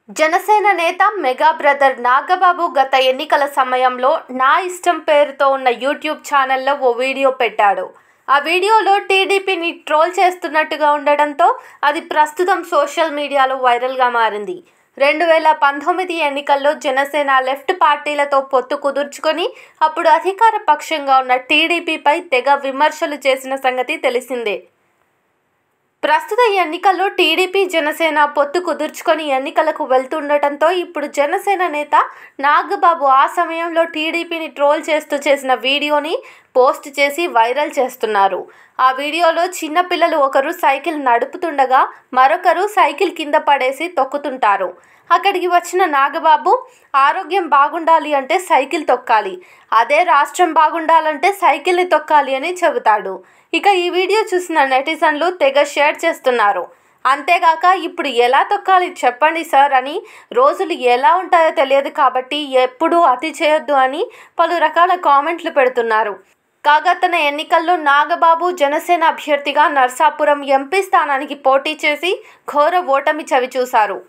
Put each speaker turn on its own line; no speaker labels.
జనసేన నేత mega brother Nagababu గత ఎన్నికల సమయంలో నా ఇష్టం పేరుతో ఉన్న యూట్యూబ్ ఛానల్లో ఓ వీడియో పెట్టాడు. ఆ వీడియోలో టీడీపీని ట్రోల్ చేస్తున్నట్టుగా ఉండడంతో అది ప్రస్తుతం సోషల్ మీడియాలో వైరల్గా మారింది. 2019 ఎన్నికల్లో జనసేన లెఫ్ట్ పార్టీలతో పొత్తు కుదుర్చుకొని అప్పుడు అధికార పక్షంగా ఉన్న టీడీపీపై తెగ విమర్శలు చేసిన సంగతి తెలిసిందే. ప్రస్తుత ఎన్నికల్లో టీడీపీ జనసేన పొత్తు కుదుర్చుకొని ఎన్నికలకు వెళ్తుండటంతో ఇప్పుడు జనసేన నేత నాగబాబు ఆ సమయంలో టీడీపీని ట్రోల్ చేస్తూ చేసిన వీడియోని పోస్ట్ చేసి వైరల్ చేస్తున్నారు. ఆ వీడియోలో చిన్నపిల్లలు ఒకరు సైకిల్ నడుపుతుండగా మరొకరు సైకిల్ కింద పడేసి తొక్కుతుంటారు. అక్కడికి వచ్చిన నాగబాబు ఆరోగ్యం బాగుండాలి అంటే సైకిల్ తొక్కాలి, అదే రాష్ట్రం బాగుండాలంటే సైకిల్ని తొక్కాలి అని చెబుతాడు. ఇక ఈ వీడియో చూసిన నెటిజన్లు తెగ షేర్ చేస్తున్నారు. అంతేగాక ఇప్పుడు ఎలా తొక్కాలి చెప్పండి సార్ అని, రోజులు ఎలా ఉంటాయో తెలియదు కాబట్టి ఎప్పుడూ అతి చేయొద్దు అని పలు రకాల కామెంట్లు పెడుతున్నారు. కాగా తన ఎన్నికల్లో నాగబాబు జనసేన అభ్యర్థిగా నర్సాపురం ఎంపీ స్థానానికి పోటీ చేసి ఘోర ఓటమి చవిచూశారు.